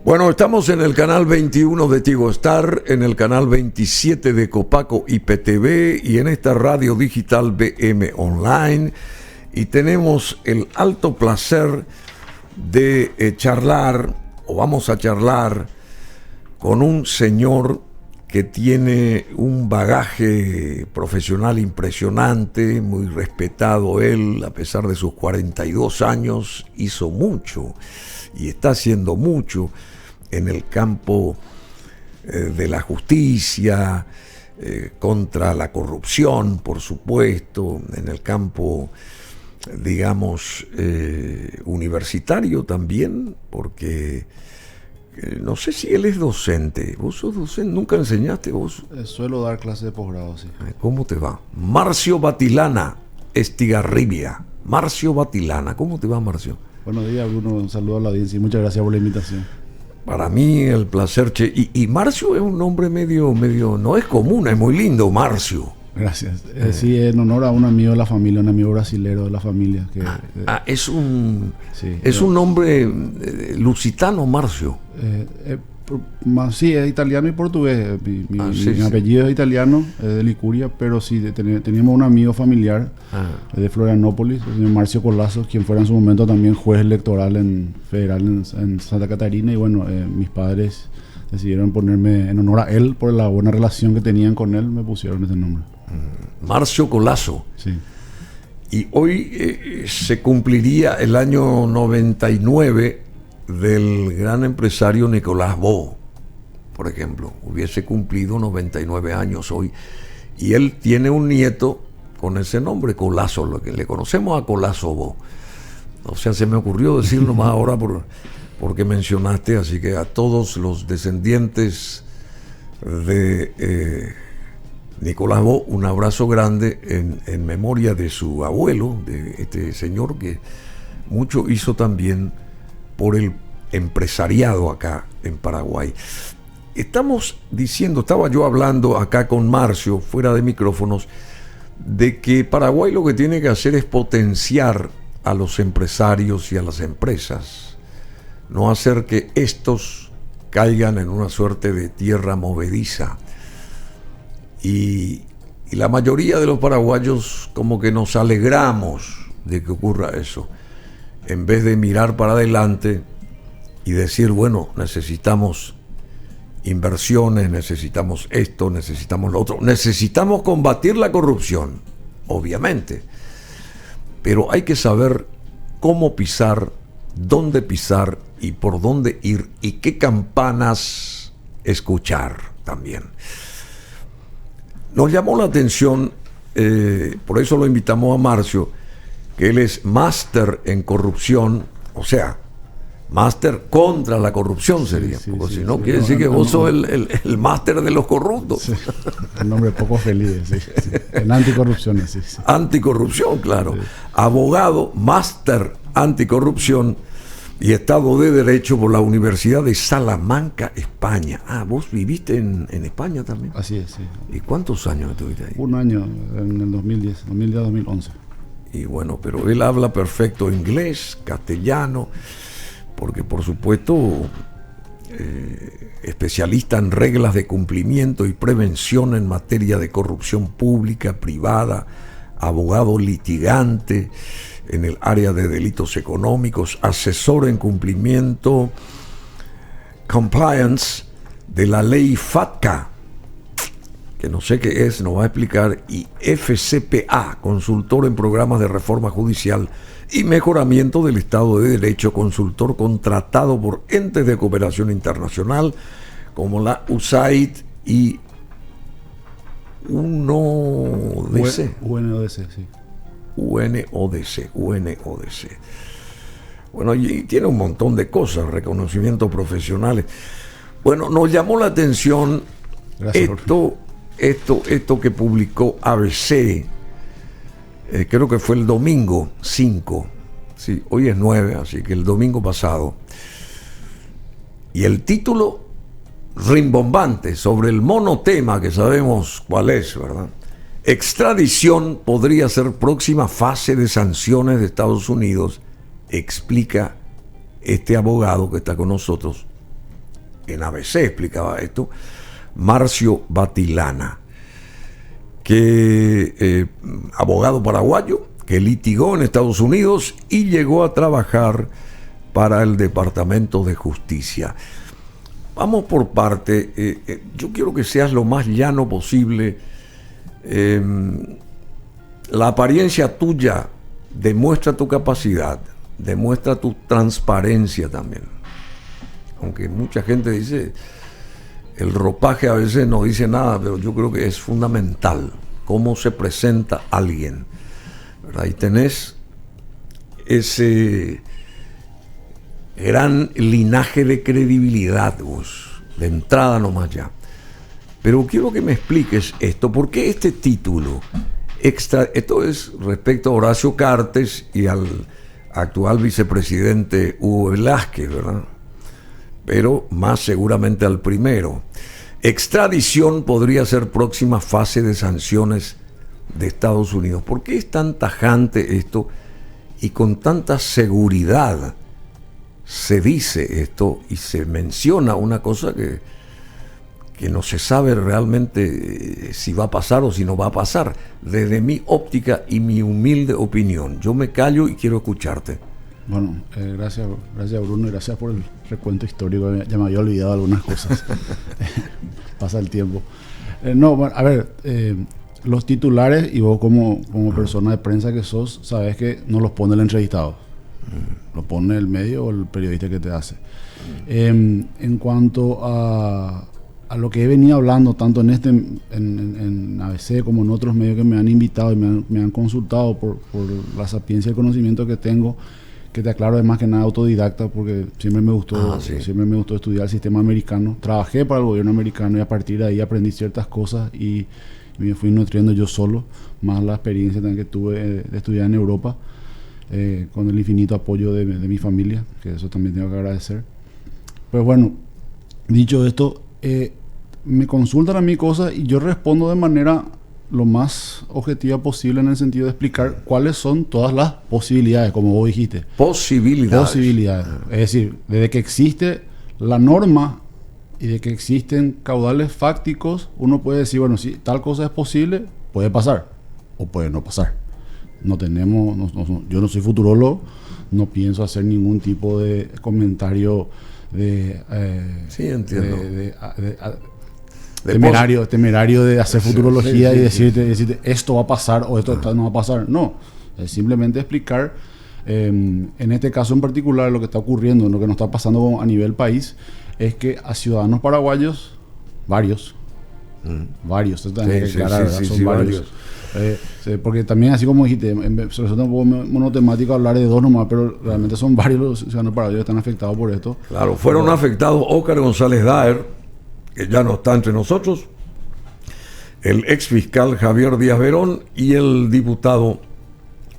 Bueno, estamos en el canal 21 de Tigo Star, en el canal 27 de Copaco IPTV y en esta radio digital BM Online. Y tenemos el alto placer de charlar, o vamos a charlar, con un señor que tiene un bagaje profesional impresionante, muy respetado él, a pesar de sus 42 años, hizo mucho y está haciendo mucho en el campo de la justicia, contra la corrupción, por supuesto, en el campo, digamos, universitario también, porque no sé si él es docente. ¿Vos sos docente? ¿Nunca enseñaste vos? Suelo dar clases de posgrado, sí. ¿Cómo te va? Marcio Batilana, Estigarribia. Marcio Batilana, ¿cómo te va, Marcio? Buenos días, Bruno. Un saludo a la audiencia y muchas gracias por la invitación. Para mí el placer, che. Y Marcio es un nombre medio, no es común, es muy lindo, Marcio. Gracias. Sí, en honor a un amigo de la familia, un amigo brasilero de la familia. Es un sí, es un nombre lusitano, Marcio. Sí, es italiano y portugués. Mi apellido es italiano, es de Licuria, pero sí, teníamos un amigo familiar de Florianópolis, el señor Marcio Colasso, quien fuera en su momento también juez electoral federal en Santa Catarina. Y bueno, mis padres decidieron ponerme en honor a él por la buena relación que tenían con él, me pusieron ese nombre. Marcio Colasso. Sí. Y hoy se cumpliría el año 99 del gran empresario Nicolás Bo, por ejemplo. Hubiese cumplido 99 años hoy. Y él tiene un nieto con ese nombre, Colasso, lo que le conocemos a Colasso Bo. O sea, se me ocurrió decirlo más ahora porque mencionaste, así que a todos los descendientes de Nicolás Bo, un abrazo grande en memoria de su abuelo, de este señor que mucho hizo también por el empresariado acá en Paraguay. Estaba yo hablando acá con Marcio, fuera de micrófonos, de que Paraguay lo que tiene que hacer es potenciar a los empresarios y a las empresas, no hacer que estos caigan en una suerte de tierra movediza. Y la mayoría de los paraguayos como que nos alegramos de que ocurra eso, en vez de mirar para adelante y decir, bueno, necesitamos inversiones, necesitamos esto, necesitamos lo otro, necesitamos combatir la corrupción, obviamente, pero hay que saber cómo pisar, dónde pisar y por dónde ir y qué campanas escuchar también. Nos llamó la atención, por eso lo invitamos a Marcio, que él es máster en corrupción, o sea, máster contra la corrupción sería, porque si no quiere decir que vos sos el máster de los corruptos. Sí, un nombre poco feliz, sí. En anticorrupción, sí. Anticorrupción, claro. Sí. Abogado, máster anticorrupción y Estado de Derecho por la Universidad de Salamanca, España. Ah, vos viviste en España también. Así es, sí. ¿Y cuántos años estuviste ahí? Un año, en el 2010-2011. Y bueno, pero él habla perfecto inglés, castellano, porque por supuesto especialista en reglas de cumplimiento y prevención en materia de corrupción pública, privada, abogado litigante en el área de delitos económicos, asesor en cumplimiento, compliance de la ley FATCA, que no sé qué es, nos va a explicar, y FCPA, consultor en programas de reforma judicial y mejoramiento del Estado de Derecho, consultor contratado por entes de cooperación internacional como la USAID y UNODC. UNODC, sí. UNODC. Bueno, y tiene un montón de cosas, reconocimientos profesionales. Bueno, nos llamó la atención esto que publicó ABC, creo que fue el domingo 5, sí, hoy es 9, así que el domingo pasado. Y el título rimbombante sobre el monotema que sabemos cuál es, ¿verdad? Extradición podría ser próxima fase de sanciones de Estados Unidos, explica este abogado que está con nosotros, en ABC explicaba esto, Marcio Batilana, que abogado paraguayo, que litigó en Estados Unidos y llegó a trabajar para el Departamento de Justicia. Vamos por parte. Yo quiero que seas lo más llano posible. La apariencia tuya demuestra tu capacidad, demuestra tu transparencia también. Aunque mucha gente dice, el ropaje a veces no dice nada, pero yo creo que es fundamental cómo se presenta alguien, ¿verdad? Y tenés ese gran linaje de credibilidad vos, de entrada nomás ya. Pero quiero que me expliques esto, ¿por qué este título extra? Esto es respecto a Horacio Cartes y al actual vicepresidente Hugo Velázquez, ¿verdad? Pero más seguramente al primero. Extradición podría ser próxima fase de sanciones de Estados Unidos. ¿Por qué es tan tajante esto y con tanta seguridad se dice esto y se menciona una cosa que no se sabe realmente si va a pasar o si no va a pasar? Desde mi óptica y mi humilde opinión, yo me callo y quiero escucharte. Bueno, gracias Bruno, y gracias por el recuento histórico. Ya me había olvidado algunas cosas. Pasa el tiempo. Bueno, a ver, los titulares, y vos como persona de prensa que sos, sabes que no los pone el entrevistado. Lo pone el medio o el periodista que te hace. En cuanto a lo que he venido hablando, tanto en ABC como en otros medios que me han invitado y me han consultado por la sapiencia y el conocimiento que tengo, que te aclaro, es más que nada autodidacta, porque siempre me gustó estudiar el sistema americano. Trabajé para el gobierno americano y a partir de ahí aprendí ciertas cosas y me fui nutriendo yo solo, más la experiencia también que tuve de estudiar en Europa, con el infinito apoyo de mi familia, que eso también tengo que agradecer. Pues bueno, dicho esto, me consultan a mí cosas y yo respondo de manera lo más objetiva posible, en el sentido de explicar cuáles son todas las posibilidades, como vos dijiste. Posibilidades. Es decir, desde que existe la norma y de que existen caudales fácticos, uno puede decir, bueno, si tal cosa es posible, puede pasar o puede no pasar. Yo no soy futurólogo, no pienso hacer ningún tipo de comentario sí, entiendo. Temerario de hacer futurología y decirte esto va a pasar o esto no va a pasar. No, es simplemente explicar, en este caso en particular, lo que está ocurriendo, lo que nos está pasando a nivel país, es que a ciudadanos paraguayos, varios, son varios. Porque también, así como dijiste, se resulta un poco monotemático hablar de dos nomás, pero realmente son varios los ciudadanos paraguayos que están afectados por esto. Claro, fueron afectados Óscar González Daer, que ya no está entre nosotros, el ex fiscal Javier Díaz Verón y el diputado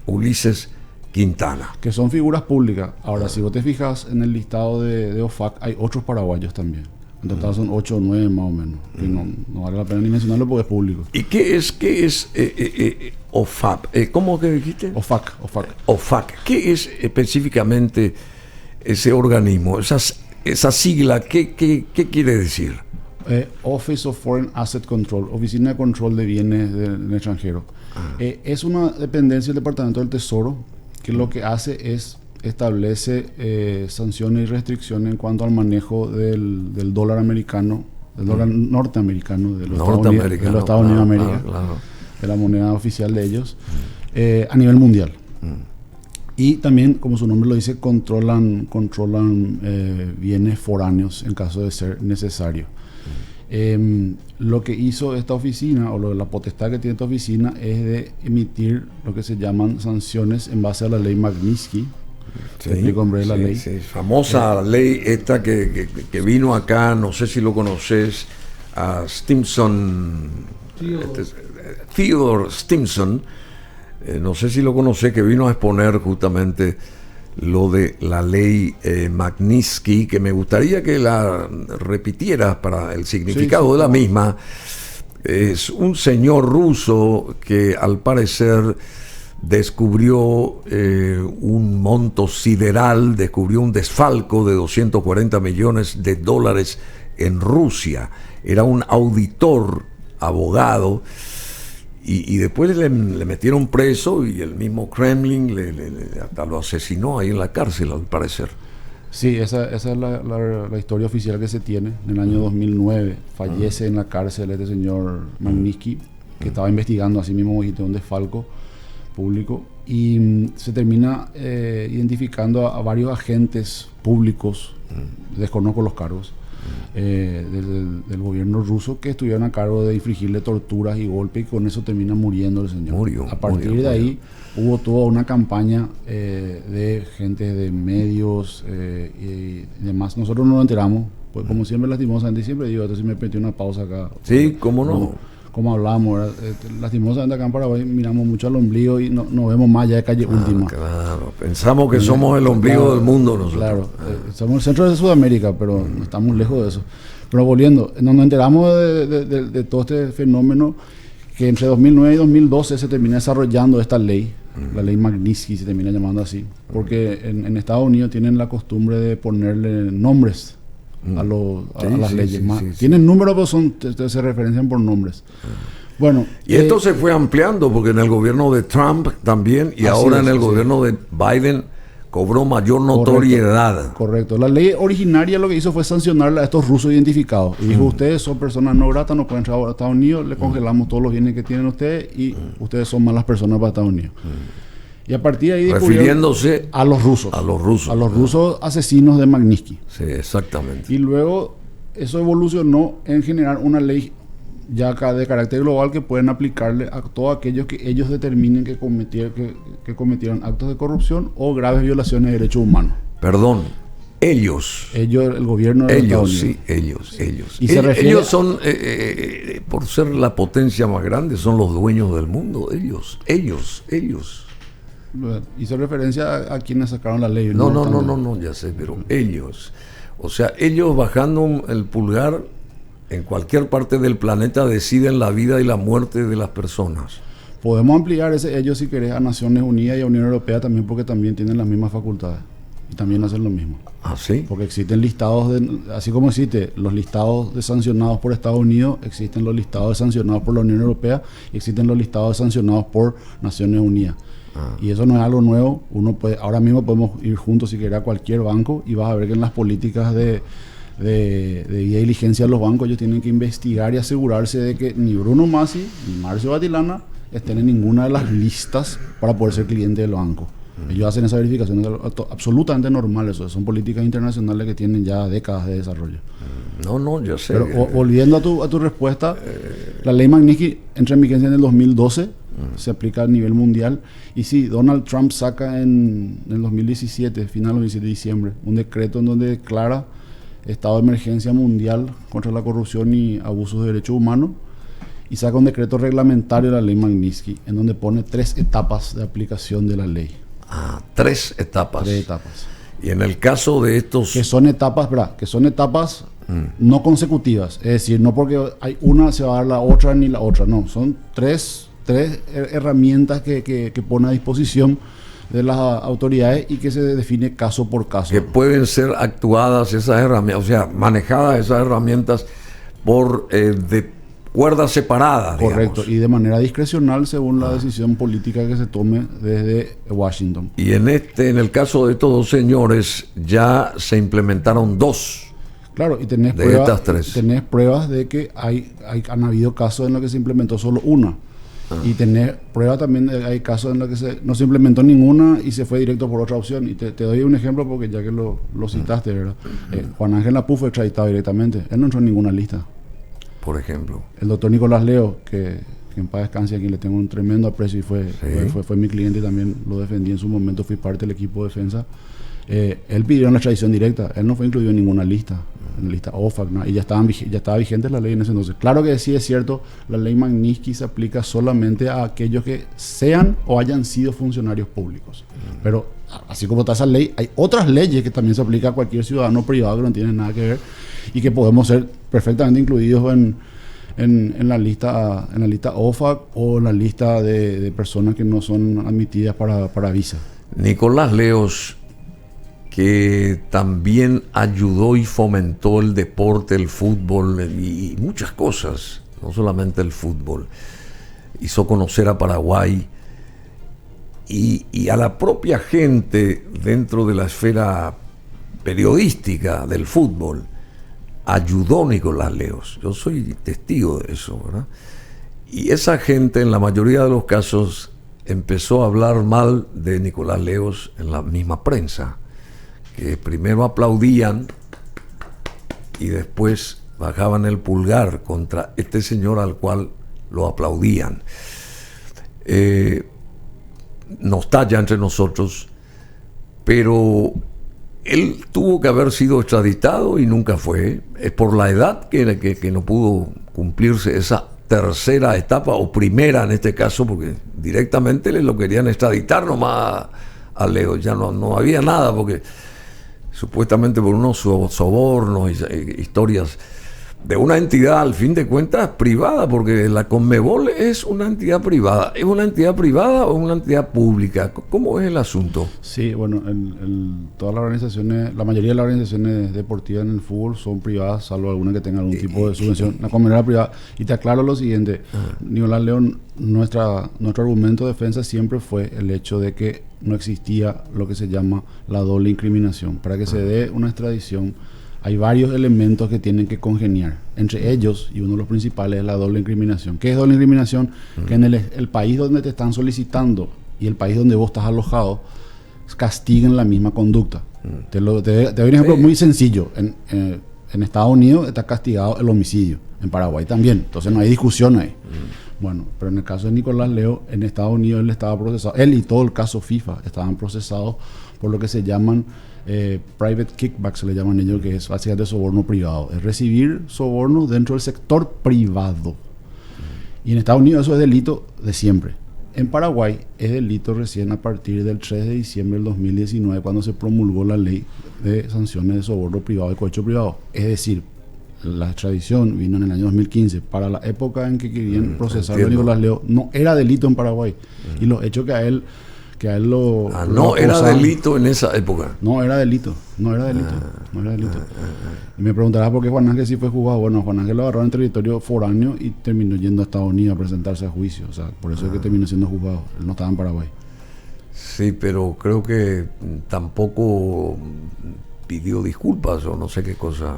Ulises Quintana. Que son figuras públicas. Ahora, si vos te fijas en el listado de OFAC, hay otros paraguayos también. En total son 8 o 9 más o menos. Que no vale la pena ni mencionarlo porque es público. ¿Y qué es OFAC? ¿Cómo que dijiste? OFAC. ¿Qué es específicamente ese organismo? Esa sigla, ¿qué quiere decir? Office of Foreign Asset Control, Oficina de Control de Bienes del Extranjero. Es una dependencia del Departamento del Tesoro que lo que hace es establece sanciones y restricciones en cuanto al manejo del dólar americano, del dólar norteamericano, de los Estados Unidos de América, de la moneda oficial de ellos, a nivel mundial. Y también, como su nombre lo dice, controlan bienes foráneos en caso de ser necesario. Lo que hizo esta oficina, o la potestad que tiene esta oficina, es de emitir lo que se llaman sanciones en base a la ley Magnitsky. La ley. Sí, famosa ley esta que vino acá, no sé si lo conoces, a Stimson, Theodore Stimson, no sé si lo conoces, que vino a exponer justamente lo de la ley Magnitsky, que me gustaría que la repitieras para el significado de la misma. Es un señor ruso que al parecer descubrió un monto sideral, descubrió un desfalco de 240 millones de dólares en Rusia. Era un auditor, abogado, y después le metieron preso y el mismo Kremlin hasta lo asesinó ahí en la cárcel, al parecer. Sí, esa es la historia oficial que se tiene. En el año 2009 fallece en la cárcel este señor Magnitsky, que estaba investigando así mismo un desfalco público, y se termina identificando a varios agentes públicos, desconozco los cargos, del gobierno ruso, que estuvieron a cargo de infligirle torturas y golpes, y con eso termina muriendo el señor. A partir de ahí hubo toda una campaña de gente de medios y demás. Nosotros no nos enteramos, pues como siempre, lastimosamente, siempre digo, entonces me metí una pausa acá. Sí, ¿cómo no? Como hablamos, lastimosamente acá en Paraguay miramos mucho al ombligo y no vemos más allá de calle última. Claro, pensamos que somos el ombligo del mundo nosotros. Claro, somos el centro de Sudamérica, pero no estamos lejos de eso. Pero volviendo, nos enteramos de todo este fenómeno, que entre 2009 y 2012 se termina desarrollando esta ley, la ley Magnitsky se termina llamando así, porque en Estados Unidos tienen la costumbre de ponerle nombres a las leyes. Tienen números, pero se referencian por nombres. Bueno, y esto se fue ampliando porque en el gobierno de Trump también, y ahora en el gobierno de Biden cobró mayor notoriedad. Correcto. La ley originaria lo que hizo fue sancionar a estos rusos identificados. Y dijo, ustedes son personas no gratas, no pueden entrar a Estados Unidos, le congelamos todos los bienes que tienen ustedes y ustedes son malas personas para Estados Unidos. Y a partir de ahí refiriéndose a los rusos. A los rusos. A los rusos asesinos de Magnitsky. Sí, exactamente. Y luego eso evolucionó en generar una ley ya acá de carácter global que pueden aplicarle a todos aquellos que ellos determinen que cometieron actos de corrupción o graves violaciones de derechos humanos. Perdón, ellos, el gobierno de Estados Unidos. Ellos. Y ellos son, por ser la potencia más grande, son los dueños del mundo. Ellos. Hizo referencia a quienes sacaron la ley. No, ya sé, pero ellos. O sea, ellos bajando el pulgar en cualquier parte del planeta deciden la vida y la muerte de las personas. Podemos ampliar ese ellos, si querés, a Naciones Unidas y a Unión Europea también, porque también tienen las mismas facultades y también hacen lo mismo. ¿Ah, sí? Porque existen listados, así como existen los listados de sancionados por Estados Unidos, existen los listados de sancionados por la Unión Europea y existen los listados de sancionados por Naciones Unidas. Y eso no es algo nuevo. Ahora mismo podemos ir juntos, si querés, a cualquier banco y vas a ver que en las políticas de diligencia de los bancos ellos tienen que investigar y asegurarse de que ni Bruno Masi ni Marcio Batilana estén en ninguna de las listas para poder ser cliente del banco. Ellos hacen esa verificación, es absolutamente normal eso. Son políticas internacionales que tienen ya décadas de desarrollo. No, yo sé. Pero volviendo a tu respuesta, la ley Magnitsky entra en vigencia en el 2012, se aplica a nivel mundial. Y sí, Donald Trump saca en el 2017, final del 17 de diciembre, un decreto en donde declara estado de emergencia mundial contra la corrupción y abusos de derechos humanos, y saca un decreto reglamentario de la ley Magnitsky en donde pone 3 etapas de aplicación de la ley. 3 etapas. 3 etapas. Y en el caso de estos... Que son etapas, ¿verdad? Que son etapas no consecutivas. Es decir, no porque hay una se va a dar la otra ni la otra. No, son tres herramientas que pone a disposición de las autoridades y que se define caso por caso. Que pueden ser actuadas esas herramientas, o sea, manejadas esas herramientas por de cuerdas separadas. Correcto, digamos. Y de manera discrecional según la decisión política que se tome desde Washington. Y en el caso de estos 2 señores ya se implementaron 2. Claro, y tenés pruebas de que han habido casos en los que se implementó solo una. Y tenés pruebas también, hay casos en los que no se implementó ninguna y se fue directo por otra opción. Y te doy un ejemplo porque ya que lo citaste, ¿verdad? Juan Ángel Lapú fue extraditado directamente. Él no entró en ninguna lista. Por ejemplo. El doctor Nicolás Leo, que en paz descanse, a quien le tengo un tremendo aprecio y fue mi cliente y también lo defendí en su momento, fui parte del equipo de defensa. Él pidió la extradición directa, él no fue incluido en ninguna lista, en la lista OFAC, ¿no? Y ya estaba vigente la ley en ese entonces. Claro que sí es cierto, la ley Magnitsky se aplica solamente a aquellos que sean o hayan sido funcionarios públicos. Pero así como está esa ley, hay otras leyes que también se aplican a cualquier ciudadano privado que no tienen nada que ver y que podemos ser perfectamente incluidos en la lista OFAC o en la lista de personas que no son admitidas para visa. Nicolás Leos, que también ayudó y fomentó el deporte, el fútbol y muchas cosas, no solamente el fútbol. Hizo conocer a Paraguay y a la propia gente dentro de la esfera periodística del fútbol. Ayudó Nicolás Leos. Yo soy testigo de eso, ¿verdad? Y esa gente, en la mayoría de los casos, empezó a hablar mal de Nicolás Leos en la misma prensa, que primero aplaudían y después bajaban el pulgar contra este señor al cual lo aplaudían. No está ya entre nosotros, pero él tuvo que haber sido extraditado y nunca fue. Es por la edad que no pudo cumplirse esa tercera etapa, o primera en este caso, porque directamente le lo querían extraditar nomás a Leo. Ya no había nada, porque supuestamente por unos sobornos y historias de una entidad, al fin de cuentas, privada, porque la Conmebol es una entidad privada. ¿Es una entidad privada o una entidad pública? ¿Cómo es el asunto? Sí, bueno, todas las organizaciones, la mayoría de las organizaciones deportivas en el fútbol son privadas, salvo algunas que tengan algún tipo de subvención. La Conmebol es privada. Y te aclaro lo siguiente, Nicolás León, nuestro argumento de defensa siempre fue el hecho de que no existía lo que se llama la doble incriminación. Para que se dé una extradición, hay varios elementos que tienen que congeniar. Entre ellos, y uno de los principales, es la doble incriminación. ¿Qué es doble incriminación? Que en el país donde te están solicitando y el país donde vos estás alojado castiguen la misma conducta. Te doy un ejemplo muy sencillo. En Estados Unidos está castigado el homicidio. En Paraguay también. Entonces no hay discusión ahí. Bueno, pero en el caso de Nicolás Leo, en Estados Unidos él estaba procesado. Él y todo el caso FIFA estaban procesados por lo que se llaman private kickbacks, se le llaman ellos, que es básicamente soborno privado. Es recibir soborno dentro del sector privado. Y en Estados Unidos eso es delito de siempre. En Paraguay es delito recién a partir del 3 de diciembre del 2019, cuando se promulgó la ley de sanciones de soborno privado y cohecho privado. Es decir, la extradición vino en el año 2015. Para la época en que querían procesar a Nicolás Leo, no era delito en Paraguay. Y los hechos que a él lo no era delito en esa época. No era delito. Y me preguntarás por qué Juan Ángel sí fue juzgado. Bueno, Juan Ángel lo agarró en territorio foráneo y terminó yendo a Estados Unidos a presentarse a juicio. O sea, por eso es que terminó siendo juzgado. Él no estaba en Paraguay. Sí, pero creo que tampoco pidió disculpas o no sé qué cosa.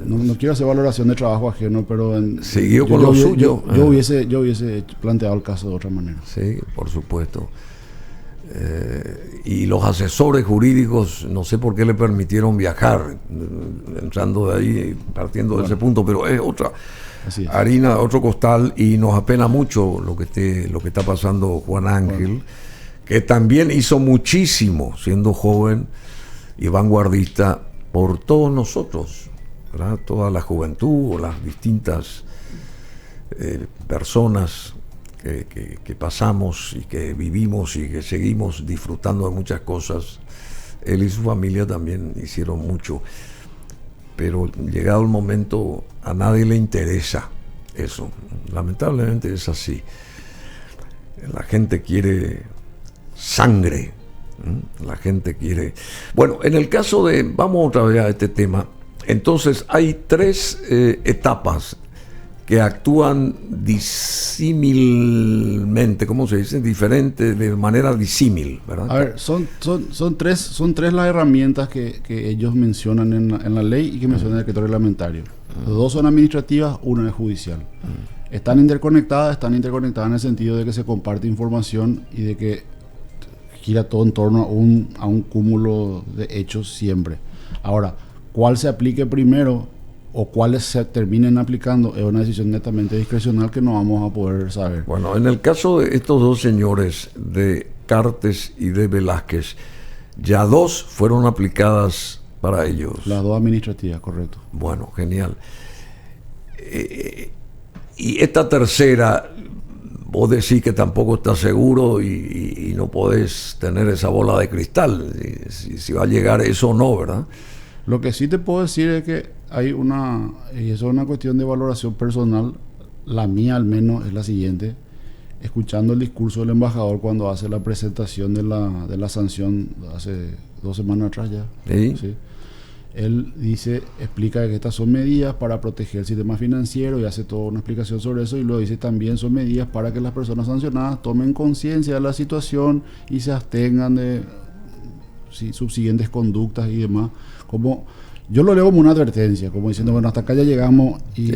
No quiero hacer valoración de trabajo ajeno, pero siguió con lo suyo. Yo hubiese planteado el caso de otra manera. Sí, por supuesto. Y los asesores jurídicos, no sé por qué le permitieron viajar, entrando de ahí, partiendo de ese punto, pero es otra harina, otro costal, y nos apena mucho lo que está pasando Juan Ángel, que también hizo muchísimo siendo joven y vanguardista por todos nosotros, ¿verdad? Toda la juventud o las distintas personas que pasamos y que vivimos y que seguimos disfrutando de muchas cosas. Él y su familia también hicieron mucho, pero llegado el momento a nadie le interesa eso. Lamentablemente es así. La gente quiere sangre, la gente quiere... Bueno, en el caso de... Vamos otra vez a este tema. Entonces hay tres etapas que actúan disímilmente, ¿cómo se dice? Diferente, de manera disímil, ¿verdad? A ver, son tres las herramientas que ellos mencionan en la ley y que mencionan en el decreto reglamentario. Dos son administrativas, una es judicial. Están interconectadas en el sentido de que se comparte información y de que gira todo en torno a un cúmulo de hechos siempre. Ahora, ¿cuál se aplique primero o cuáles se terminen aplicando? Es una decisión netamente discrecional que no vamos a poder saber. Bueno, en el caso de estos dos señores, de Cartes y de Velázquez, ya dos fueron aplicadas para ellos. Las dos administrativas, correcto. Bueno, genial. Y esta tercera, vos decís que tampoco estás seguro y no podés tener esa bola de cristal, si va a llegar eso o no, ¿verdad? Lo que sí te puedo decir es que hay y eso es una cuestión de valoración personal, la mía al menos es la siguiente. Escuchando el discurso del embajador cuando hace la presentación de la sanción hace 2 semanas atrás ya. ¿Sí? Él explica que estas son medidas para proteger el sistema financiero y hace toda una explicación sobre eso, y luego dice también son medidas para que las personas sancionadas tomen conciencia de la situación y se abstengan de subsiguientes conductas y demás. Como yo lo leo como una advertencia, como diciendo, bueno, hasta acá ya llegamos y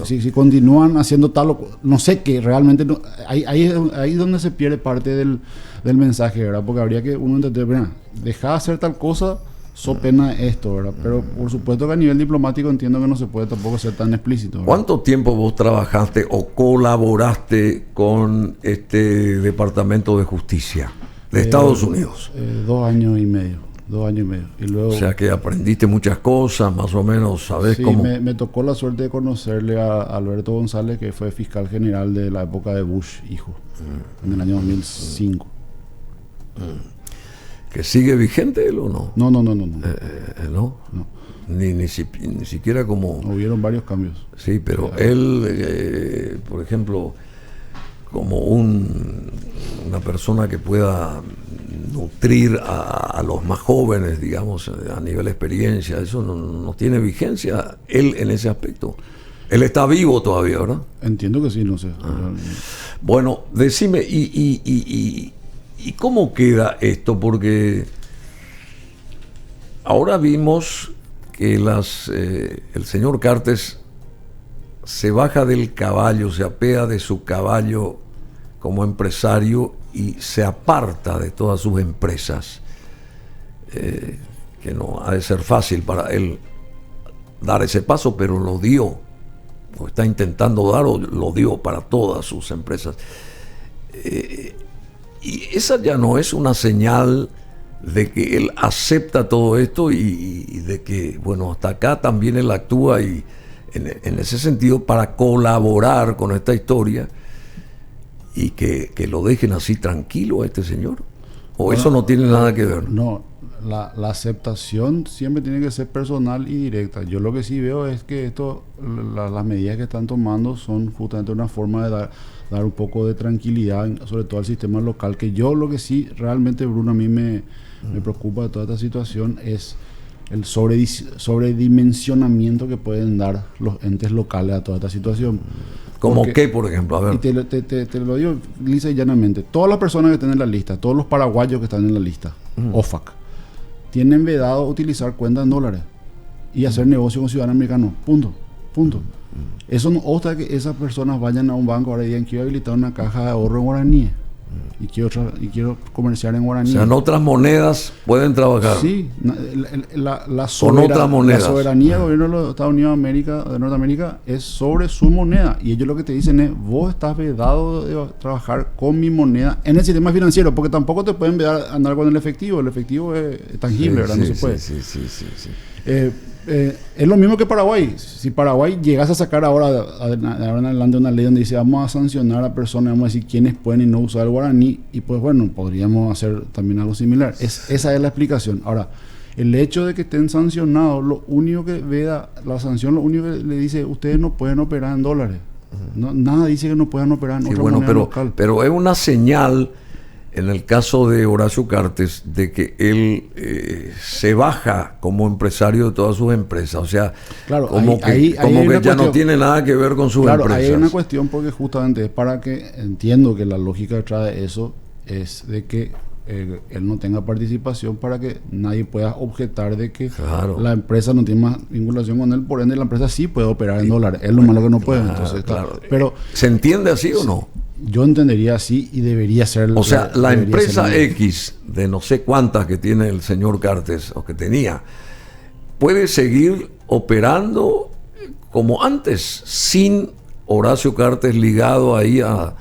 si continúan haciendo tal o no sé qué, realmente no, ahí es donde se pierde parte del mensaje, ¿verdad? Porque habría que uno entender, dejar de hacer tal cosa, so pena esto, ¿verdad? Pero por supuesto que a nivel diplomático entiendo que no se puede tampoco ser tan explícito, ¿verdad? ¿Cuánto tiempo vos trabajaste o colaboraste con este Departamento de Justicia de Estados Unidos? 2 años y medio. 2 años y medio. Y luego, o sea que aprendiste muchas cosas, más o menos, ¿sabes cómo? Me tocó la suerte de conocerle a Alberto González, que fue fiscal general de la época de Bush, hijo, en el año 2005. ¿Que sigue vigente él o no? No. ¿No? Ni siquiera como... Hubieron varios cambios. Sí, pero él, por ejemplo, como una persona que pueda nutrir a los más jóvenes, digamos, a nivel de experiencia, eso no tiene vigencia él en ese aspecto. Él está vivo todavía, ¿verdad? Entiendo que sí, no sé. Bueno, decime, ¿y cómo queda esto? Porque ahora vimos que el señor Cartes se baja del caballo, se apea de su caballo como empresario y se aparta de todas sus empresas, que no ha de ser fácil para él dar ese paso, pero lo dio, o está intentando dar, o lo dio para todas sus empresas. Y esa ya no es una señal de que él acepta todo esto y de que, bueno, hasta acá también él actúa y en ese sentido para colaborar con esta historia y que lo dejen así tranquilo a este señor. ¿O bueno, eso no tiene nada que ver? No, la aceptación siempre tiene que ser personal y directa. Yo lo que sí veo es que las medidas que están tomando son justamente una forma de dar un poco de tranquilidad, sobre todo al sistema local, que yo lo que sí realmente, Bruno, a mí me preocupa de toda esta situación es el sobredimensionamiento que pueden dar los entes locales a toda esta situación. ¿Cómo qué, por ejemplo? A ver. Y te lo digo lisa y llanamente. Todas las personas que están en la lista, todos los paraguayos que están en la lista, OFAC, tienen vedado utilizar cuentas en dólares y hacer negocio con ciudadanos americanos. Punto. Eso no obsta que esas personas vayan a un banco ahora y digan: quiero habilitar una caja de ahorro en guaraníes y quiero comerciar en guaraníes. O sea, en otras monedas pueden trabajar. Sí, la soberanía del gobierno de los Estados Unidos de Norteamérica es sobre su moneda, y ellos lo que te dicen es: vos estás vedado de trabajar con mi moneda en el sistema financiero, porque tampoco te pueden vedar andar con el efectivo es tangible, ¿verdad? No se puede. Sí. Es lo mismo que Paraguay. Si Paraguay llegase a sacar ahora en adelante una ley donde dice: vamos a sancionar a personas, vamos a decir quiénes pueden y no usar el guaraní, y pues bueno, podríamos hacer también algo similar. Esa es la explicación. Ahora, el hecho de que estén sancionados, lo único que veda la sanción, lo único que le dice: ustedes no pueden operar en dólares. No, nada dice que no puedan operar en otra moneda local. Pero es una señal, en el caso de Horacio Cartes, de que él se baja como empresario de todas sus empresas. O sea, claro, como que ya no tiene nada que ver con sus empresas. Claro, hay una cuestión, porque justamente es para que, entiendo que la lógica detrás de eso es de que él no tenga participación, para que nadie pueda objetar de que la empresa no tiene más vinculación con él, por ende la empresa sí puede operar en dólares. Es lo malo que no puede. Entonces, pero ¿se entiende así o no? Yo entendería así, y debería ser. O sea, la empresa X, de no sé cuántas que tiene el señor Cartes, o que tenía, puede seguir operando como antes, sin Horacio Cartes ligado ahí a...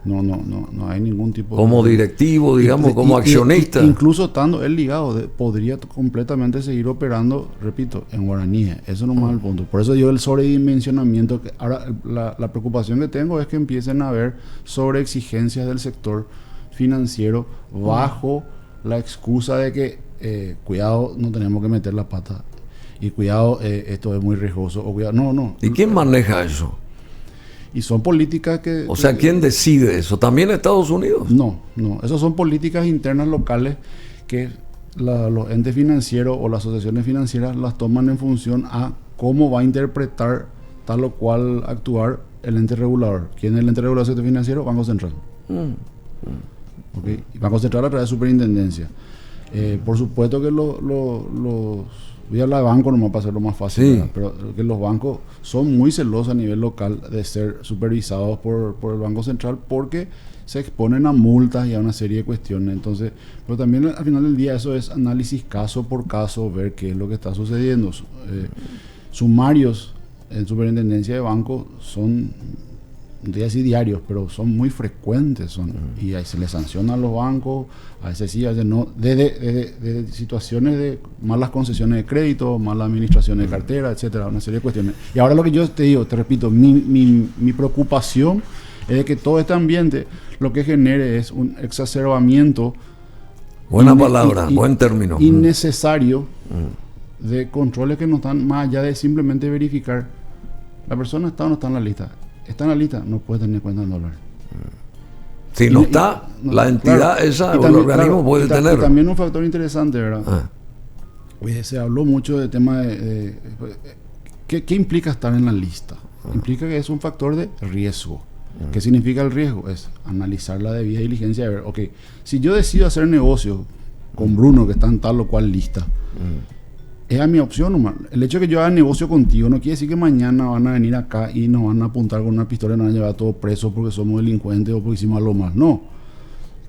No hay ningún tipo como directivo, digamos, como accionista. Incluso estando él ligado, podría completamente seguir operando, repito, en guaraníes. Eso no es el punto. Por eso yo el sobredimensionamiento. Ahora, la preocupación que tengo es que empiecen a haber sobreexigencias del sector financiero bajo la excusa de que, cuidado, no tenemos que meter la pata. Y cuidado, esto es muy riesgoso. O cuidado, no. ¿Y quién maneja eso? Y son políticas que... O sea, ¿quién decide eso? ¿También Estados Unidos? No, esas son políticas internas locales que los entes financieros o las asociaciones financieras las toman en función a cómo va a interpretar tal o cual actuar el ente regulador. ¿Quién es el ente regulador del sector financiero? Banco Central. ¿Okay? Banco Central a través de superintendencia. Por supuesto que los voy a hablar de bancos nomás para hacerlo más fácil, sí. Pero que los bancos son muy celosos a nivel local de ser supervisados por el Banco Central porque se exponen a multas y a una serie de cuestiones. Entonces, pero también al final del día eso es análisis caso por caso, ver qué es lo que está sucediendo. Sumarios en superintendencia de bancos son, no voy a decir diarios, pero son muy frecuentes. Y ahí se les sanciona a los bancos, a veces sí, a veces no, desde situaciones de malas concesiones de crédito, malas administraciones de cartera, etcétera, una serie de cuestiones. Y ahora lo que yo te digo, te repito, mi preocupación es de que todo este ambiente lo que genere es un exacerbamiento, buena palabra, buen término, innecesario de controles que no están más allá de simplemente verificar la persona está o no está en la lista. Está en la lista, no puede tener cuenta en dólares. Si no está, la entidad claro, esa o también, el organismo puede tener. Y también un factor interesante, ¿verdad? Oye, se habló mucho del tema de ¿qué implica estar en la lista? Implica que es un factor de riesgo. ¿Qué significa el riesgo? Es analizar la debida diligencia de ver, ok, si yo decido hacer negocio con Bruno, que está en tal o cual lista, es a mi opción nomás. El hecho de que yo haga negocio contigo no quiere decir que mañana van a venir acá y nos van a apuntar con una pistola y nos van a llevar a todos presos porque somos delincuentes o porque hicimos algo más. No.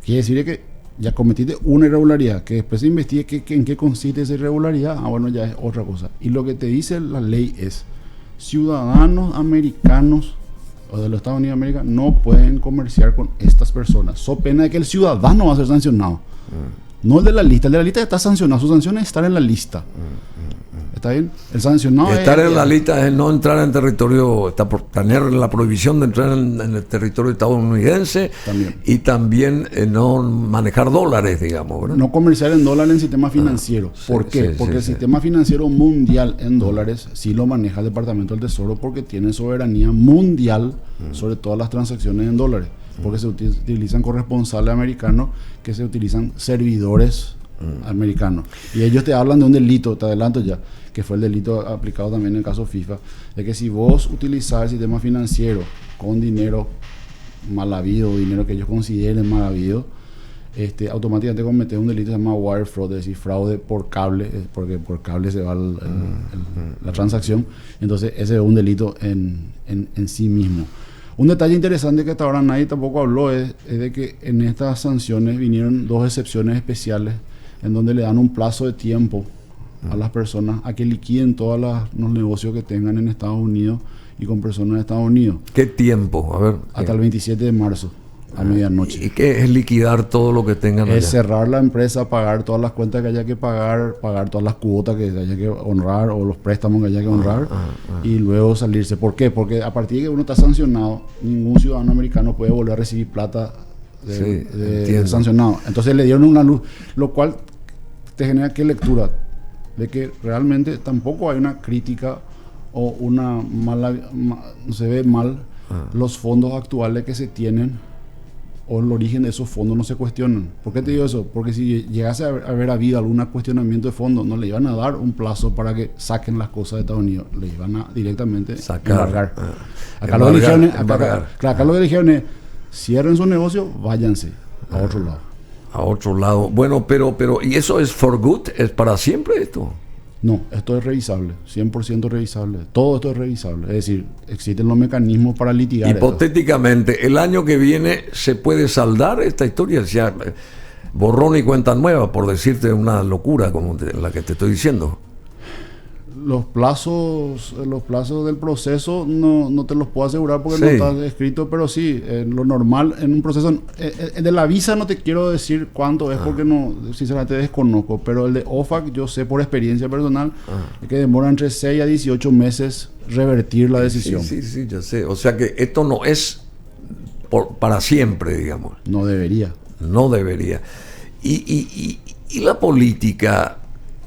Quiere decir que ya cometiste una irregularidad, que después se investigue en qué consiste esa irregularidad. Bueno, ya es otra cosa. Y lo que te dice la ley es, ciudadanos americanos o de los Estados Unidos de América no pueden comerciar con estas personas. So pena de que el ciudadano va a ser sancionado. No el de la lista. El de la lista está sancionado. Su sanción es estar en la lista. ¿Está bien? El sancionado estar en la lista es no entrar en territorio, está por tener la prohibición de entrar en el territorio estadounidense también. Y también no manejar dólares, digamos, ¿verdad? No comerciar en dólares en sistema financiero. ¿Por qué? Porque el sistema financiero mundial en dólares sí lo maneja el Departamento del Tesoro porque tiene soberanía mundial sobre todas las transacciones en dólares. Porque se utilizan corresponsales americanos que se utilizan servidores americanos. Y ellos te hablan de un delito, te adelanto ya, que fue el delito aplicado también en el caso FIFA, de que si vos utilizás el sistema financiero con dinero mal habido, dinero que ellos consideren mal habido, automáticamente cometés un delito que se llama wire fraud, es decir, fraude por cable, porque por cable se va la transacción. Entonces ese es un delito en sí mismo. Un detalle interesante que hasta ahora nadie tampoco habló es de que en estas sanciones vinieron dos excepciones especiales en donde le dan un plazo de tiempo a las personas a que liquiden todos los negocios que tengan en Estados Unidos y con personas de Estados Unidos. ¿Qué tiempo? A ver. Hasta el 27 de marzo. A medianoche. ¿Y qué es liquidar todo lo que tengan allá? Es cerrar la empresa, pagar todas las cuentas que haya que pagar todas las cuotas que haya que honrar o los préstamos que haya que honrar y luego salirse. ¿Por qué? Porque a partir de que uno está sancionado, ningún ciudadano americano puede volver a recibir plata de sancionado. Entonces le dieron una luz, lo cual te genera qué lectura de que realmente tampoco hay una crítica o una mala, no se ve mal los fondos actuales que se tienen o el origen de esos fondos no se cuestionan. ¿Por qué te digo eso? Porque si llegase a haber habido algún cuestionamiento de fondos, no le iban a dar un plazo para que saquen las cosas de Estados Unidos, le iban a directamente embargar. Acá lo que dijeron es, cierren su negocio, váyanse a otro lado. A otro lado. Bueno, pero ¿y eso es for good? ¿Es para siempre esto? No, esto es revisable, 100% revisable. Todo esto es revisable. Es decir, existen los mecanismos para litigar. Hipotéticamente, esto. ¿El año que viene se puede saldar esta historia? O sea, borrón y cuenta nueva, por decirte una locura como la que te estoy diciendo. Los plazos del proceso no te los puedo asegurar porque no está escrito, pero sí, lo normal en un proceso de la visa no te quiero decir cuánto es porque no, sinceramente desconozco, pero el de OFAC yo sé por experiencia personal que demora entre 6 a 18 meses revertir la decisión. Sí, ya sé. O sea que esto no es para siempre, digamos. No debería. Y la política...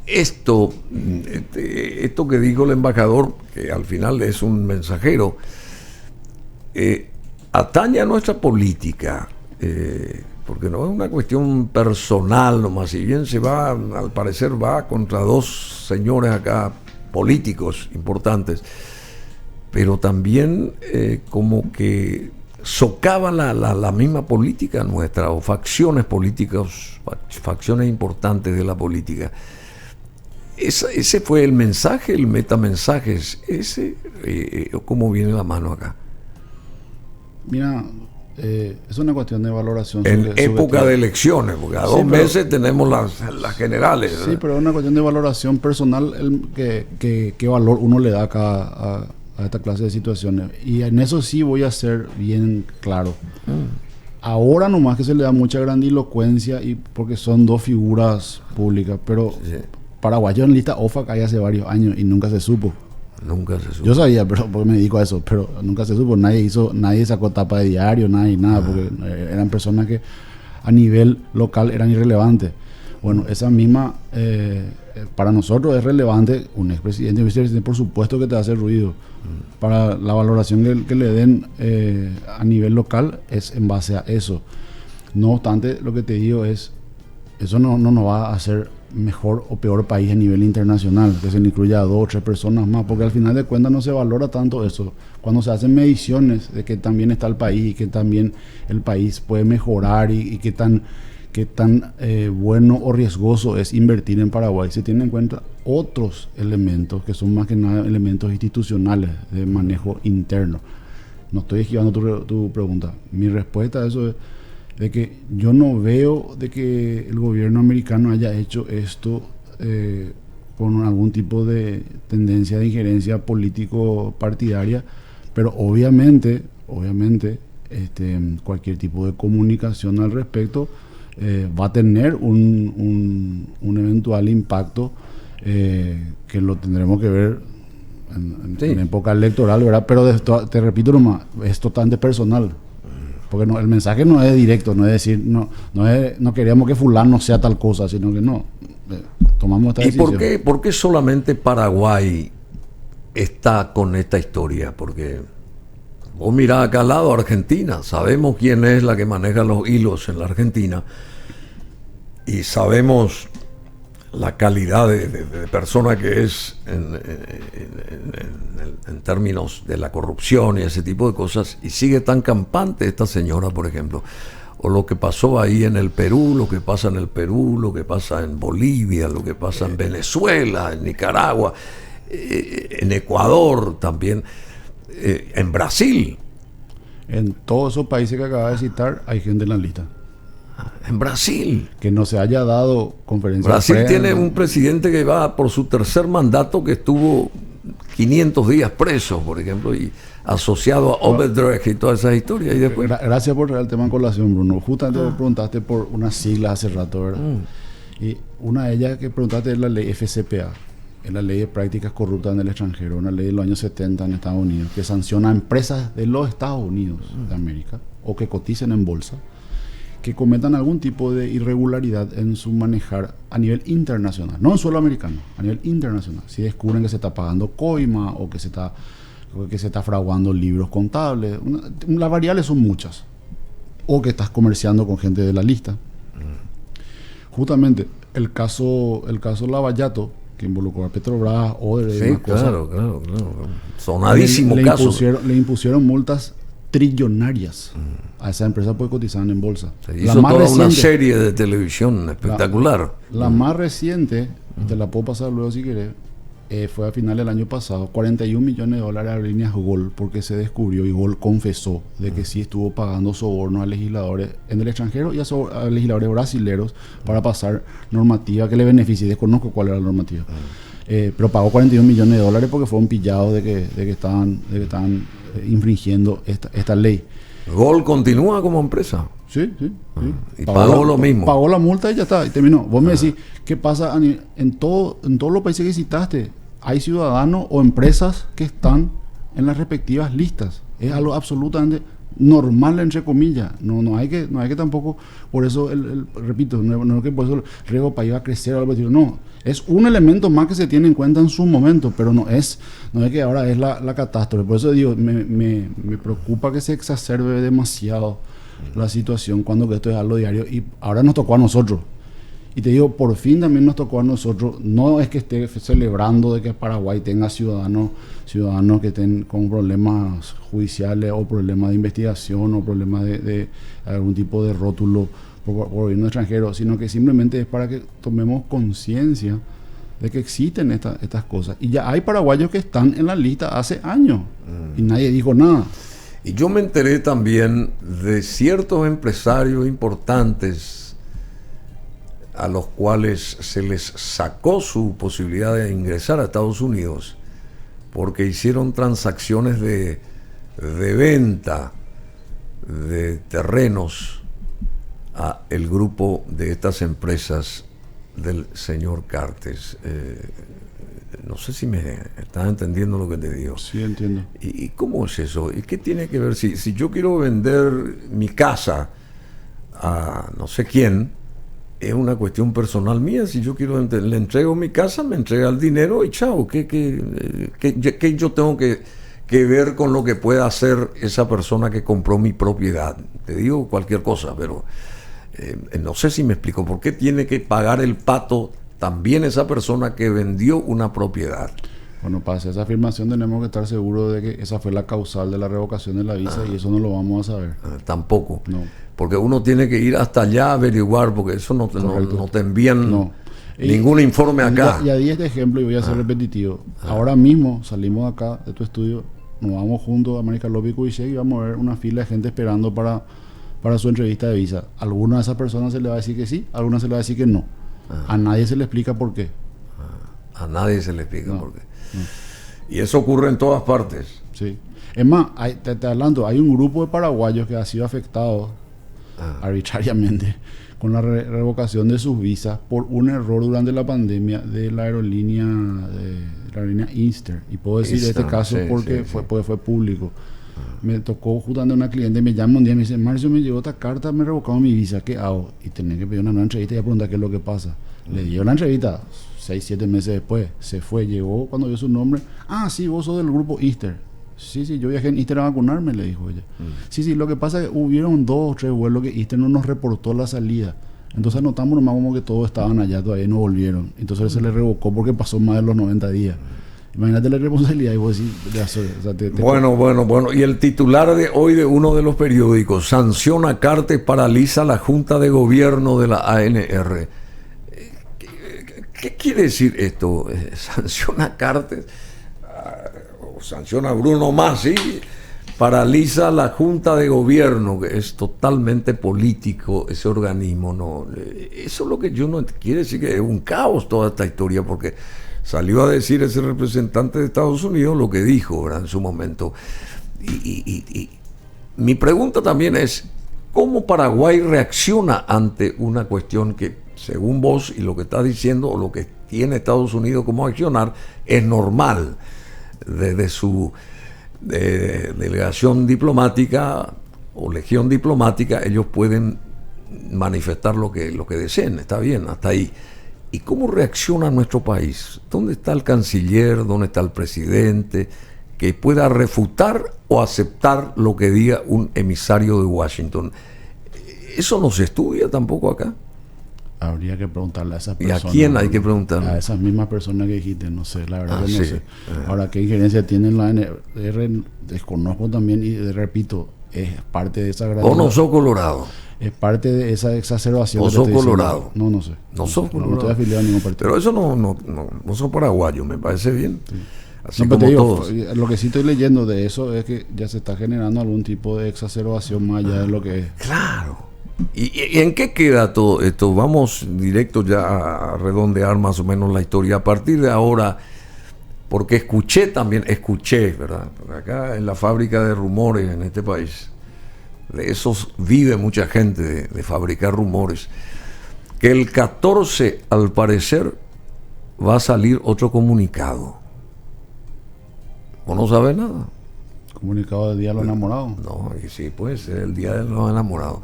Esto que dijo el embajador, que al final es un mensajero, atañe a nuestra política, porque no es una cuestión personal nomás, si bien se va, al parecer va contra dos señores acá, políticos importantes, pero también como que socava la misma política nuestra, o facciones políticas, facciones importantes de la política. Ese fue el mensaje, el metamensaje, ¿cómo viene la mano acá? Mira, es una cuestión de valoración. En época de elecciones, porque a 2 meses tenemos las generales, ¿verdad? Sí, pero es una cuestión de valoración personal, qué valor uno le da a esta clase de situaciones. Y en eso sí voy a ser bien claro. Ahora nomás que se le da mucha grandilocuencia, y porque son dos figuras públicas, pero sí. Paraguayo en lista OFAC hay hace varios años y nunca se supo. Nunca se supo. Yo sabía, pero porque me dedico a eso, pero nunca se supo. Nadie sacó tapa de diario, nada, porque eran personas que a nivel local eran irrelevantes. Bueno, esa misma, para nosotros es relevante. Un expresidente y vicepresidente, por supuesto que te hace ruido. Para la valoración que le den a nivel local es en base a eso. No obstante, lo que te digo es, eso no nos va a hacer mejor o peor país a nivel internacional, que se le incluya a 2 o 3 personas más, porque al final de cuentas no se valora tanto eso. Cuando se hacen mediciones de que también está el país y que también el país puede mejorar y qué tan bueno o riesgoso es invertir en Paraguay, se tienen en cuenta otros elementos que son más que nada elementos institucionales de manejo interno. No estoy esquivando tu pregunta. Mi respuesta a eso es de que yo no veo de que el gobierno americano haya hecho esto con algún tipo de tendencia de injerencia político-partidaria, pero obviamente cualquier tipo de comunicación al respecto va a tener un eventual impacto que lo tendremos que ver en época electoral, ¿verdad? Pero te repito nomás, es totalmente personal. Porque el mensaje no es directo, no es decir, no queríamos que fulano sea tal cosa, sino que tomamos esta decisión. ¿Y por qué solamente Paraguay está con esta historia? Porque vos mirás acá al lado Argentina, sabemos quién es la que maneja los hilos en la Argentina y sabemos la calidad de persona que es en términos de la corrupción y ese tipo de cosas, y sigue tan campante esta señora, por ejemplo, o lo que pasó ahí en el Perú, lo que pasa en el Perú, lo que pasa en Bolivia, lo que pasa en Venezuela, en Nicaragua, en Ecuador también, en Brasil. En todos esos países que acabas de citar hay gente en la lista. En Brasil. Que no se haya dado conferencia. Brasil tiene un presidente que va por su 3er mandato, que estuvo 500 días preso, por ejemplo, y asociado a Oberdrecht y todas esas historias. Y después... Gracias por traer el tema en colación, Bruno. Justamente me preguntaste por unas siglas hace rato, ¿verdad? Y una de ellas que preguntaste es la ley FCPA, es la ley de prácticas corruptas en el extranjero, una ley de los años 70 en Estados Unidos, que sanciona a empresas de los Estados Unidos de América o que coticen en bolsa, que cometan algún tipo de irregularidad en su manejar a nivel internacional, no en suelo americano, a nivel internacional. Si descubren que se está pagando coima o que se está fraguando libros contables, las variables son muchas, o que estás comerciando con gente de la lista. Justamente el caso Lavallato, que involucró a Petrobras, Odebrecht, sí, claro. Sonadísimo caso. Le impusieron multas trillonarias a esa empresa porque cotizaban en bolsa. Se hizo toda una serie de televisión espectacular. La más reciente, te la puedo pasar luego si querés, fue a final del año pasado, $41 millones a Aerolíneas Gol, porque se descubrió y Gol confesó de que sí estuvo pagando sobornos a legisladores en el extranjero y a legisladores brasileños para pasar normativa que le beneficie. Desconozco cuál era la normativa. Pero pagó $41 millones porque fueron pillados de que estaban infringiendo esta ley. Gol continúa como empresa. Sí. Y pagó lo mismo. Pagó la multa y ya está, y terminó. Vos me decís, ¿qué pasa en todos los países que citaste? Hay ciudadanos o empresas que están en las respectivas listas. Es algo absolutamente normal, entre comillas. No hay que tampoco, por eso, repito, no es que por eso el riesgo país va a crecer o algo así. No, Es un elemento más que se tiene en cuenta en su momento, pero no es que ahora es la catástrofe. Por eso digo, me preocupa que se exacerbe demasiado la situación cuando esto es algo diario. Y ahora nos tocó a nosotros. Y te digo, por fin también nos tocó a nosotros. No es que esté celebrando de que Paraguay tenga ciudadanos que estén con problemas judiciales o problemas de investigación o problemas de algún tipo de rótulo por gobierno extranjero, sino que simplemente es para que tomemos conciencia de que existen estas cosas. Y ya hay paraguayos que están en la lista hace años y nadie dijo nada. Y yo me enteré también de ciertos empresarios importantes a los cuales se les sacó su posibilidad de ingresar a Estados Unidos porque hicieron transacciones de venta de terrenos a el grupo de estas empresas del señor Cartes. No sé si me estás entendiendo lo que te digo. Sí, entiendo. ¿Y cómo es eso? ¿Y qué tiene que ver? Si yo quiero vender mi casa a no sé quién, es una cuestión personal mía. Si yo quiero le entrego mi casa, me entrega el dinero y chao. ¿Qué yo tengo que ver con lo que pueda hacer esa persona que compró mi propiedad? Te digo cualquier cosa, pero no sé si me explico. ¿Por qué tiene que pagar el pato también esa persona que vendió una propiedad? Bueno, para hacer esa afirmación tenemos que estar seguros de que esa fue la causal de la revocación de la visa y eso no lo vamos a saber. Tampoco. No. Porque uno tiene que ir hasta allá a averiguar, porque eso no te envían ningún informe acá. Ya di este ejemplo y voy a ser repetitivo. Ahora mismo salimos acá de tu estudio, nos vamos juntos a América López y Cubichet y vamos a ver una fila de gente esperando para su entrevista de visa. A alguna de esas personas se le va a decir que sí, a algunas se le va a decir que no. A nadie se le explica por qué. A nadie se le explica por qué. Y eso ocurre en todas partes. Sí. Es más, te adelanto, hay un grupo de paraguayos que ha sido afectado arbitrariamente con la revocación de sus visas por un error durante la pandemia de la aerolínea Inster. Y puedo decir de este caso porque fue público. Me tocó justamente una cliente, me llama un día y me dice: Marcio, me llegó esta carta, me revocaron mi visa, ¿qué hago? Y tenía que pedir una nueva entrevista y preguntar qué es lo que pasa. Le dio la entrevista 6-7 meses después, se fue, llegó cuando vio su nombre. Ah, sí, vos sos del grupo Easter. Sí, yo viajé en Easter a vacunarme, le dijo ella. Sí, lo que pasa es que hubieron 2 o 3 vuelos que Easter no nos reportó la salida. Entonces notamos nomás como que todos estaban allá todavía y no volvieron. Entonces se le revocó porque pasó más de los 90 días. Imagínate la responsabilidad y vos decís, Bueno. Y el titular de hoy de uno de los periódicos: sanciona Cartes, paraliza la Junta de Gobierno de la ANR. ¿Qué quiere decir esto? ¿Sanciona Cartes? ¿O sanciona Bruno Masi? Paraliza la Junta de Gobierno, que es totalmente político ese organismo. No, eso es lo que yo no quiere decir, que es un caos toda esta historia, porque salió a decir ese representante de Estados Unidos lo que dijo, ¿verdad?, en su momento. Y mi pregunta también es: ¿cómo Paraguay reacciona ante una cuestión que, según vos y lo que estás diciendo, o lo que tiene Estados Unidos como accionar, es normal? Desde su delegación diplomática o legión diplomática, ellos pueden manifestar lo que deseen, está bien, hasta ahí. ¿Y cómo reacciona nuestro país? ¿Dónde está el canciller? ¿Dónde está el presidente que pueda refutar o aceptar lo que diga un emisario de Washington? Eso no se estudia tampoco acá. Habría que preguntarle a esas personas. ¿Y a quién hay que preguntarle? A esas mismas personas que dijiste, no sé, la verdad que no sé. Ahora, ¿qué injerencia tiene la ANR? Desconozco también y repito, es parte de esa gravedad. ¿O no sos colorado? Es parte de esa exacerbación. ¿O sos colorado? No sé. No sos colorado. No estoy afiliado a ningún partido. Pero eso no sos paraguayo, me parece bien. Sí. Así no, como te digo, todos. Lo que sí estoy leyendo de eso es que ya se está generando algún tipo de exacerbación más allá de lo que es. Claro. ¿Y en qué queda todo esto? Vamos directo ya a redondear más o menos la historia. A partir de ahora, porque escuché, ¿verdad? Acá en la fábrica de rumores en este país, de esos vive mucha gente, de fabricar rumores, que el 14, al parecer, va a salir otro comunicado. ¿Vos no sabés nada? ¿Comunicado del Día de los Enamorados? No, sí, puede ser el Día de los Enamorados.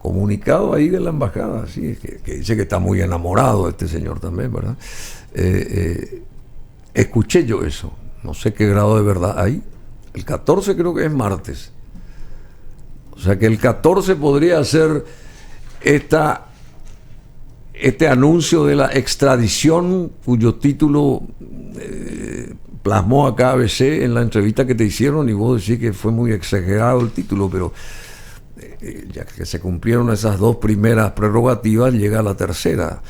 comunicado ahí de la embajada, sí, que dice que está muy enamorado de este señor también, ¿verdad? Escuché yo eso, no sé qué grado de verdad hay. El 14 creo que es martes. O sea que el 14 podría ser este anuncio de la extradición, cuyo título plasmó acá ABC en la entrevista que te hicieron, y vos decís que fue muy exagerado el título, pero ya que se cumplieron esas dos primeras prerrogativas, llega la tercera.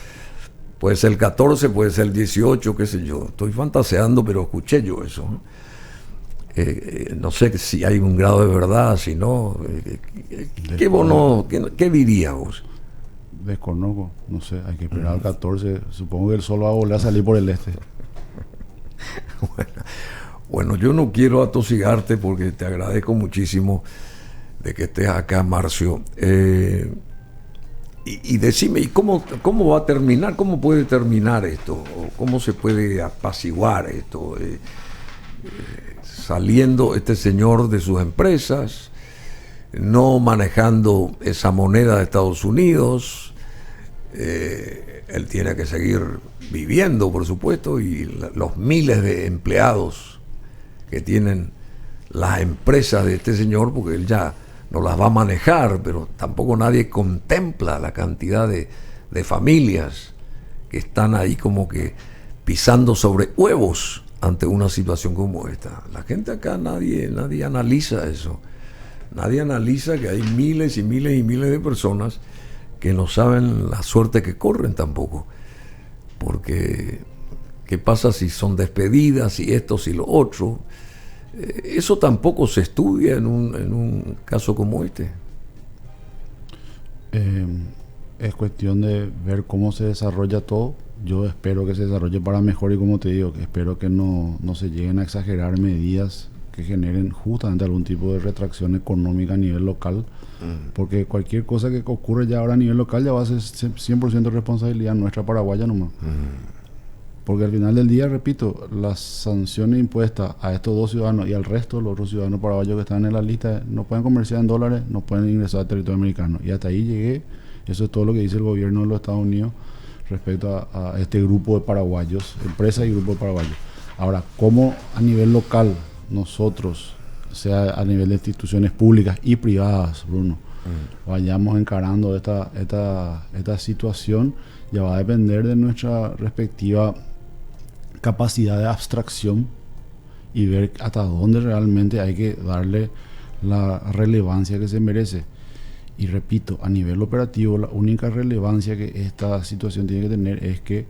Puede ser el 14, puede ser el 18, qué sé yo. Estoy fantaseando, pero escuché yo eso. No sé si hay un grado de verdad, si no. ¿Qué dirías vos? Desconozco, no sé, hay que esperar al 14. Supongo que él solo va a volver a salir por el este. Bueno, yo no quiero atosigarte porque te agradezco muchísimo de que estés acá, Marcio. Y decime, ¿y cómo va a terminar? ¿Cómo puede terminar esto? ¿Cómo se puede apaciguar esto? Saliendo este señor de sus empresas, no manejando esa moneda de Estados Unidos, él tiene que seguir viviendo, por supuesto, y los miles de empleados que tienen las empresas de este señor, porque él ya no las va a manejar, pero tampoco nadie contempla la cantidad de familias que están ahí como que pisando sobre huevos ante una situación como esta. La gente acá, nadie analiza eso. Nadie analiza que hay miles y miles y miles de personas que no saben la suerte que corren tampoco. Porque, ¿qué pasa si son despedidas, si esto, si lo otro? Eso tampoco se estudia en un caso como este. Es cuestión de ver cómo se desarrolla todo. Yo espero que se desarrolle para mejor, y como te digo, que espero que no se lleguen a exagerar medidas que generen justamente algún tipo de retracción económica a nivel local, porque cualquier cosa que ocurra ya ahora a nivel local ya va a ser 100% responsabilidad nuestra paraguaya nomás. Porque al final del día, repito, las sanciones impuestas a estos dos ciudadanos y al resto de los otros ciudadanos paraguayos que están en la lista no pueden comerciar en dólares, no pueden ingresar al territorio americano. Y hasta ahí llegué. Eso es todo lo que dice el gobierno de los Estados Unidos respecto a este grupo de paraguayos, empresas y grupo de paraguayos. Ahora, ¿cómo a nivel local nosotros, sea a nivel de instituciones públicas y privadas, Bruno, vayamos encarando esta situación? Ya va a depender de nuestra respectiva capacidad de abstracción y ver hasta dónde realmente hay que darle la relevancia que se merece. Y repito, a nivel operativo, la única relevancia que esta situación tiene que tener es que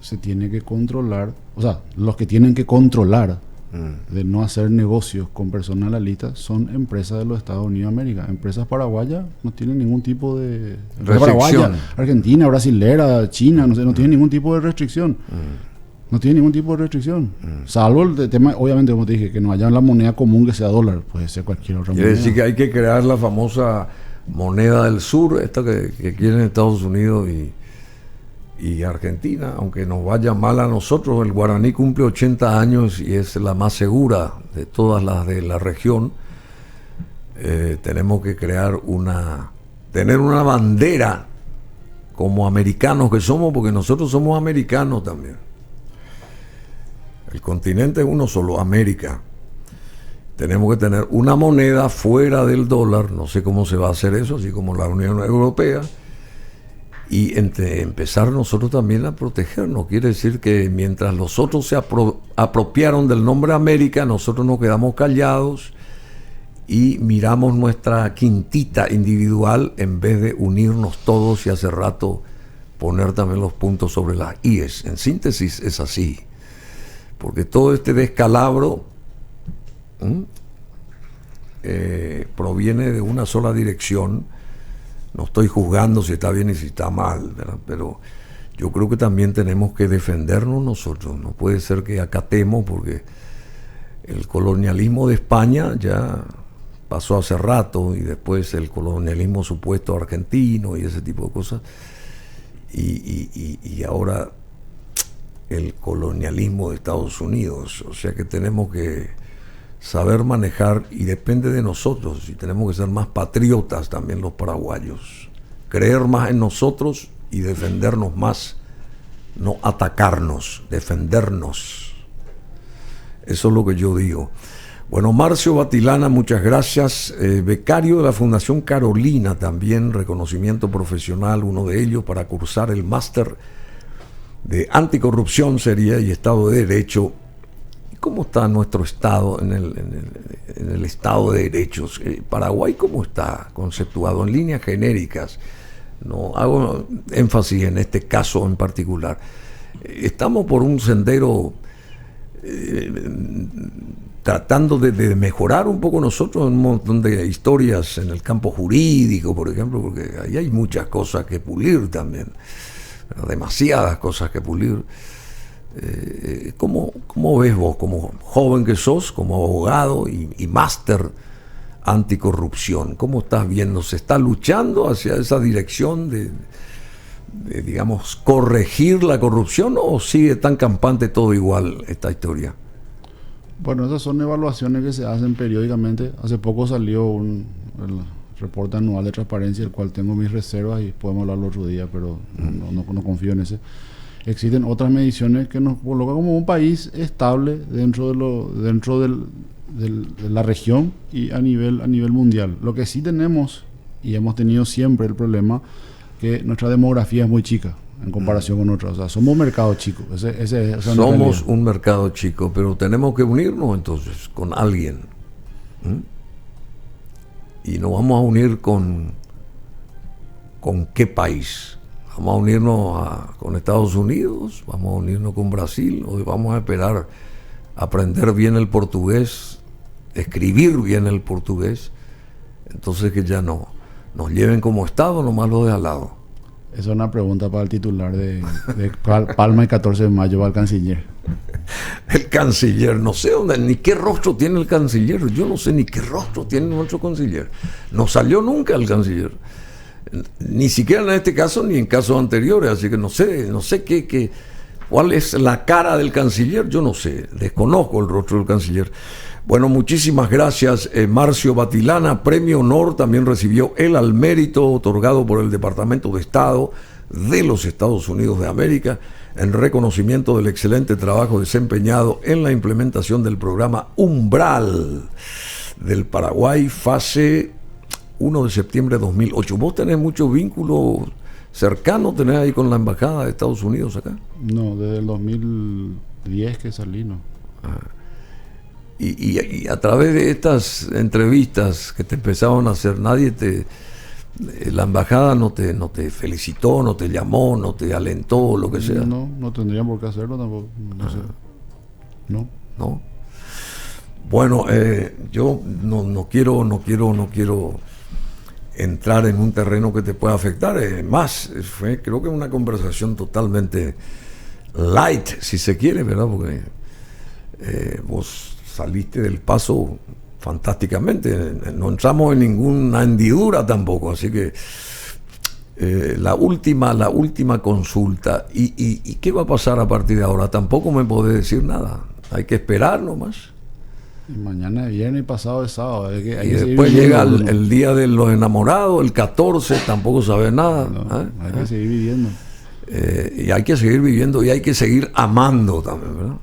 se tiene que controlar, o sea, los que tienen que controlar de no hacer negocios con personas en la lista son empresas de los Estados Unidos de América. Empresas paraguayas no tienen ningún tipo de restricción. Argentina, brasilera, China, no tienen ningún tipo de restricción. No tiene ningún tipo de restricción. Salvo el tema, obviamente, como te dije, que no haya la moneda común que sea dólar. Puede ser cualquier otra moneda. Quiere decir que hay que crear la famosa moneda del sur, esta que quieren Estados Unidos y Argentina, aunque nos vaya mal a nosotros. El guaraní cumple 80 años y es la más segura de todas las de la región. Tenemos que tener una bandera como americanos que somos, porque nosotros somos americanos también. El continente es uno solo, América. Tenemos que tener una moneda fuera del dólar, no sé cómo se va a hacer eso, así como la Unión Europea, y empezar nosotros también a protegernos. Quiere decir que mientras los otros se apropiaron del nombre América, nosotros nos quedamos callados y miramos nuestra quintita individual en vez de unirnos todos y hace rato poner también los puntos sobre las íes. En síntesis es así. Porque todo este descalabro proviene de una sola dirección. No estoy juzgando si está bien y si está mal, ¿verdad? Pero yo creo que también tenemos que defendernos nosotros. No puede ser que acatemos, porque el colonialismo de España ya pasó hace rato, y después el colonialismo supuesto argentino y ese tipo de cosas. Y ahora el colonialismo de Estados Unidos. O sea que tenemos que saber manejar, y depende de nosotros, y tenemos que ser más patriotas también los paraguayos, creer más en nosotros y defendernos más, no atacarnos, defendernos. Eso es lo que yo digo. Bueno, Marcio Batilana, muchas gracias. Becario de la Fundación Carolina también, reconocimiento profesional, uno de ellos, para cursar el máster de anticorrupción sería y Estado de Derecho. ¿Cómo está nuestro Estado en el Estado de Derechos? Paraguay, ¿cómo está conceptuado en líneas genéricas? No hago énfasis en este caso en particular. Estamos por un sendero tratando de mejorar un poco nosotros en un montón de historias en el campo jurídico, por ejemplo, porque ahí hay muchas cosas que pulir también, demasiadas cosas que pulir. ¿Cómo ves vos, como joven que sos, como abogado y máster anticorrupción? ¿Cómo estás viendo? ¿Se está luchando hacia esa dirección de, digamos, corregir la corrupción, o sigue tan campante todo igual esta historia? Bueno, esas son evaluaciones que se hacen periódicamente. Hace poco salió el reporte anual de transparencia, el cual tengo mis reservas y podemos hablarlo otro día, pero no confío en ese. Existen otras mediciones que nos colocan como un país estable dentro de la región y a nivel mundial. Lo que sí tenemos, y hemos tenido siempre el problema, que nuestra demografía es muy chica en comparación con otras. O sea, somos un mercado chico. Somos un mercado chico, pero tenemos que unirnos entonces con alguien. Y nos vamos a unir con qué país. ¿Vamos a unirnos con Estados Unidos? ¿Vamos a unirnos con Brasil? ¿O vamos a esperar a aprender bien el portugués, escribir bien el portugués? Entonces que ya no nos lleven como Estado, nomás lo de al lado. Esa es una pregunta para el titular de Palma y 14 de mayo, para el canciller. El canciller, no sé dónde, ni qué rostro tiene el canciller. Yo no sé ni qué rostro tiene nuestro canciller. No salió nunca el canciller. Ni siquiera en este caso ni en casos anteriores, así que no sé cuál es la cara del canciller. Yo no sé, desconozco el rostro del canciller. Bueno, muchísimas gracias, Marcio Batilana. Premio Honor también recibió él al mérito, otorgado por el Departamento de Estado de los Estados Unidos de América, en reconocimiento del excelente trabajo desempeñado en la implementación del programa Umbral del Paraguay, fase 1 de septiembre de 2008. ¿Vos tenés muchos vínculos cercanos, tenés ahí con la Embajada de Estados Unidos acá? No, desde el 2010 que salí, no. Y a través de estas entrevistas que te empezaron a hacer, la embajada no te felicitó, no te llamó, no te alentó, lo que sea. No tendrían por qué hacerlo tampoco. No. Bueno, yo no quiero entrar en un terreno que te pueda afectar. Creo que una conversación totalmente light, si se quiere, ¿verdad? Porque vos saliste del paso fantásticamente. No entramos en ninguna hendidura tampoco, así que la última consulta. ¿Y qué va a pasar a partir de ahora? Tampoco me podés decir nada. Hay que esperar nomás. Y mañana es viernes y pasado es sábado. Hay que después llega el día de los enamorados, el 14, tampoco sabes nada. Hay que seguir viviendo. Y hay que seguir viviendo y hay que seguir amando también, ¿verdad?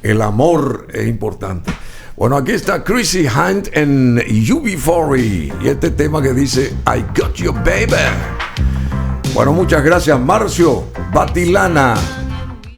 El amor es importante. Bueno, aquí está Chrissy Hind en UB40 y este tema que dice I Got You Baby. Bueno, muchas gracias, Marcio Batilana.